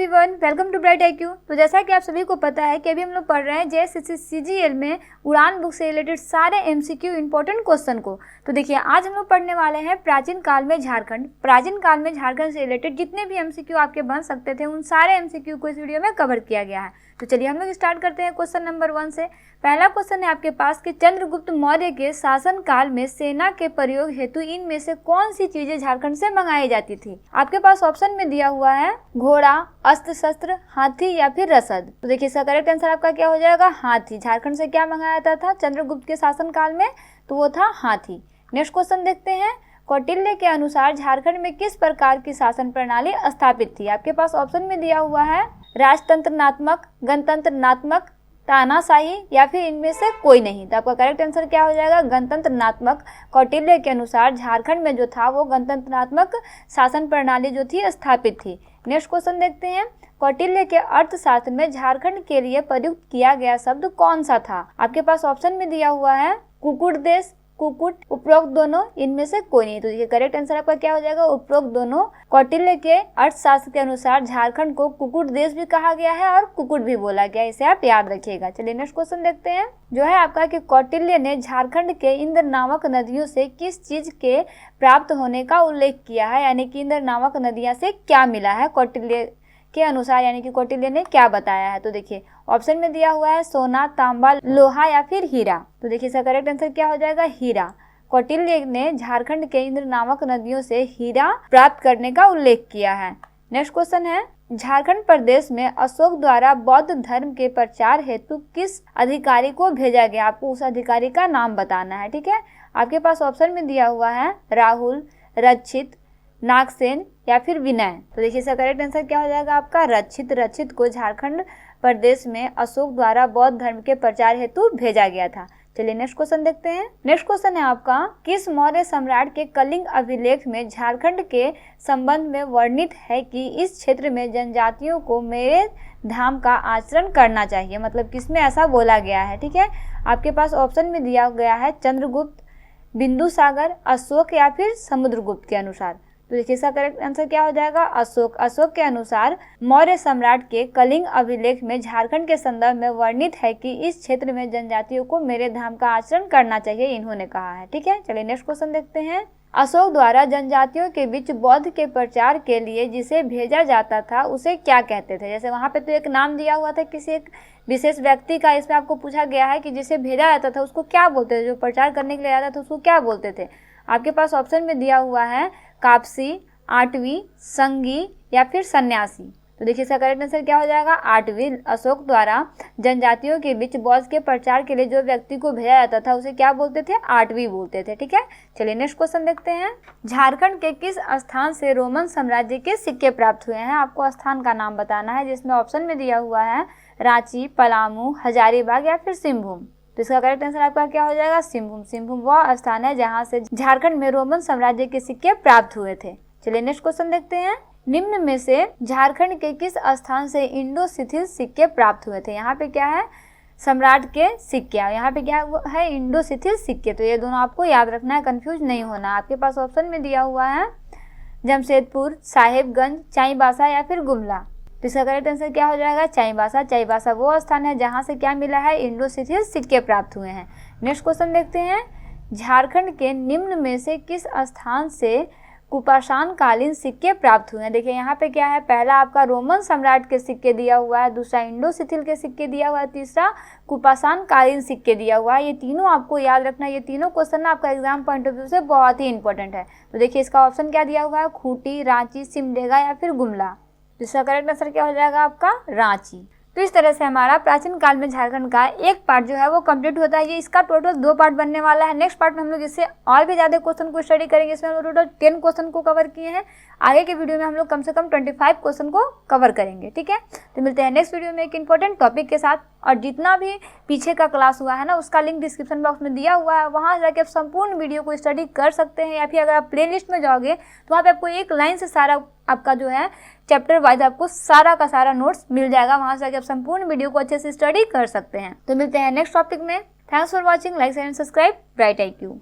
Everyone, welcome to bright IQ। तो जैसा कि आप सभी को पता है कि अभी हम लोग पढ़ रहे हैं JSSC CGL में उड़ान बुक से रिलेटेड सारे MCQ इंपॉर्टेंट क्वेश्चन को। तो देखिए, आज हम लोग पढ़ने वाले हैं प्राचीन काल में झारखंड। प्राचीन काल में झारखंड से रिलेटेड जितने भी MCQ आपके बन सकते थे उन सारे MCQ को इस वीडियो में कवर किया गया है। तो चलिए हम लोग स्टार्ट करते हैं क्वेश्चन नंबर 1 से। पहला क्वेश्चन है आपके पास कि चंद्रगुप्त मौर्य के शासन काल में सेना के प्रयोग हेतु इनमें से कौन सी चीजें झारखंड से मंगाई जाती थी। आपके पास ऑप्शन में दिया हुआ है घोड़ा, अस्त्र शस्त्र, हाथी या फिर रसद। तो देखिए इसका करेक्ट आंसर आपका क्या हो जाएगा, हाथी। झारखंड से क्या मंगाया जाता था चंद्रगुप्त के शासन काल में, तो वो था हाथी। नेक्स्ट क्वेश्चन देखते हैं, कौटिल्य के अनुसार झारखंड में किस प्रकार की शासन प्रणाली स्थापित थी। आपके पास ऑप्शन में दिया हुआ है राजतंत्रनात्मक, गणतंत्रनात्मक, तानाशाही या फिर इनमें से कोई नहीं। तो आपका करेक्ट आंसर क्या हो जाएगा, गणतंत्रनात्मक। कौटिल्य के अनुसार झारखंड में जो था वो गणतंत्रनात्मक शासन प्रणाली जो थी स्थापित थी। नेक्स्ट क्वेश्चन देखते हैं, कौटिल्य के अर्थशास्त्र में झारखंड के लिए प्रयुक्त किया गया शब्द कौन सा था। आपके पास ऑप्शन में दिया हुआ है कुकुट देश, कुकुट, उपरोक्त दोनों, इनमें से कोई नहीं। तो देखिए करेक्ट आंसर आपका क्या हो जाएगा, उपरोक्त दोनों। कौटिल्य के अर्थशास्त्र के अनुसार झारखंड को कुकुट देश भी कहा गया है और कुकुट भी बोला गया, इसे आप याद रखिएगा। चलिए नेक्स्ट क्वेश्चन देखते हैं, जो है आपका कि कौटिल्य ने झारखंड के इंद्र नामक नदियों से किस चीज के प्राप्त होने का उल्लेख किया है, यानी कि इंद्र नामक नदियां से क्या मिला है कौटिल्य के अनुसार, यानी कि कौटिल्य ने क्या बताया है। तो देखिए ऑप्शन में दिया हुआ है सोना, तांबा, लोहा या फिर हीरा। तो देखिए इसका करेक्ट आंसर क्या हो जाएगा, हीरा। कौटिल्य ने झारखंड के इंद्र नामक नदियों से हीरा प्राप्त करने का उल्लेख किया है। नेक्स्ट क्वेश्चन है, झारखंड प्रदेश में अशोक द्वारा बौद्ध धर्म के प्रचार हेतु किस अधिकारी को भेजा गया। आपको उस अधिकारी का नाम बताना है, ठीक है। आपके पास ऑप्शन में दिया हुआ है राहुल, रक्षित, नागसेन या फिर विनय। तो देखिए इसका करेक्ट आंसर क्या हो जाएगा आपका, रक्षित। रक्षित को झारखंड प्रदेश में अशोक द्वारा बौद्ध धर्म के प्रचार हेतु भेजा गया था। चलिए नेक्स्ट क्वेश्चन देखते हैं। नेक्स्ट क्वेश्चन है आपका, किस मौर्य सम्राट के कलिंग अभिलेख में झारखंड के संबंध में वर्णित है कि इस क्षेत्र में जनजातियों को मेरे धाम का आचरण करना चाहिए। मतलब किसमें ऐसा बोला गया है, ठीक है। आपके पास ऑप्शन में दिया गया है चंद्रगुप्त, बिंदुसागर, अशोक या फिर समुद्रगुप्त के अनुसार। तो देखिए इसका करेक्ट आंसर क्या हो जाएगा, अशोक। अशोक के अनुसार मौर्य सम्राट के कलिंग अभिलेख में झारखंड के संदर्भ में वर्णित है कि इस क्षेत्र में जनजातियों को मेरे धाम का आचरण करना चाहिए, इन्होंने कहा है, ठीक है। चलिए नेक्स्ट क्वेश्चन देखते हैं, अशोक द्वारा जनजातियों के बीच बौद्ध के प्रचार के लिए जिसे भेजा जाता था उसे क्या कहते थे। जैसे वहां पे तो एक नाम दिया हुआ था किसी एक विशेष व्यक्ति का, इसमें आपको पूछा गया है कि जिसे भेजा जाता था उसको क्या बोलते थे, जो प्रचार करने के लिए आता था उसको क्या बोलते थे। आपके पास ऑप्शन में दिया हुआ है कापसी, आठवीं, संगी या फिर सन्यासी। तो देखिए इसका करेक्ट आंसर क्या हो जाएगा, आठवीं। अशोक द्वारा जनजातियों के बीच बौद्ध के प्रचार के लिए जो व्यक्ति को भेजा जाता था उसे क्या बोलते थे, आठवीं बोलते थे, ठीक है। चलिए नेक्स्ट क्वेश्चन देखते हैं, झारखंड के किस स्थान से रोमन साम्राज्य के सिक्के प्राप्त हुए हैं। आपको स्थान का नाम बताना है, जिसमें ऑप्शन में दिया हुआ है रांची, पलामू, हजारीबाग या फिर सिंहभूम। तो इसका करेक्ट आंसर आपका क्या हो जाएगा, सिंहभूम। सिंहभूम वह स्थान है जहां से झारखंड में रोमन साम्राज्य के सिक्के प्राप्त हुए थे। चलिए नेक्स्ट क्वेश्चन देखते हैं, निम्न में से झारखंड के किस स्थान से इंडो सिथिल सिक्के प्राप्त हुए थे। यहाँ पे क्या है, सम्राट के सिक्के, यहाँ पे क्या है, इंडो सिथिल सिक्के। तो ये दोनों आपको याद रखना है, कंफ्यूज नहीं होना। आपके पास ऑप्शन में दिया हुआ है जमशेदपुर, साहेबगंज, चाईबासा या फिर गुमला। तो इसका करेक्ट आंसर क्या हो जाएगा, चाईबासा। चाईबासा वो स्थान है जहां से क्या मिला है, इंडो सिथिल सिक्के प्राप्त हुए हैं। नेक्स्ट क्वेश्चन देखते हैं, झारखंड के निम्न में से किस स्थान से कुपाषाण कालीन सिक्के प्राप्त हुए हैं। देखिए यहाँ पे क्या है, पहला आपका रोमन सम्राट के सिक्के दिया हुआ है, दूसरा इंडो सिथिल के सिक्के दिया हुआ है, तीसरा कुपाषाण कालीन सिक्के दिया हुआ है। ये तीनों आपको याद रखना है, ये तीनों क्वेश्चन आपका एग्जाम पॉइंट ऑफ व्यू से बहुत ही इंपॉर्टेंट है। तो देखिए इसका ऑप्शन क्या दिया हुआ है, खूंटी, रांची, सिमडेगा या फिर गुमला। इसका करेक्ट आंसर क्या हो जाएगा आपका, रांची। तो इस तरह से हमारा प्राचीन काल में झारखंड का एक पार्ट जो है वो कंप्लीट होता है। ये इसका टोटल 2 पार्ट बनने वाला है। नेक्स्ट पार्ट में हम लोग इससे और भी ज्यादा क्वेश्चन को स्टडी करेंगे। इसमें हम लोग टोटल 10 क्वेश्चन को कवर किए हैं। आगे के वीडियो में हम लोग कम से कम 25 क्वेश्चन को कवर करेंगे, ठीक है। तो मिलते हैं नेक्स्ट वीडियो में एक इंपॉर्टेंट टॉपिक के साथ। और जितना भी पीछे का क्लास हुआ है ना, उसका लिंक डिस्क्रिप्शन बॉक्स में दिया हुआ है, वहाँ जाके आप संपूर्ण वीडियो को स्टडी कर सकते हैं। या फिर अगर आप प्ले लिस्ट में जाओगे तो वहाँ पे आपको एक लाइन से सारा आपका जो है चैप्टर वाइज आपको सारा का सारा नोट्स मिल जाएगा। वहाँ से जाके आप संपूर्ण वीडियो को अच्छे से स्टडी कर सकते हैं। तो मिलते हैं नेक्स्ट टॉपिक में। Thanks for watching, like and subscribe bright IQ।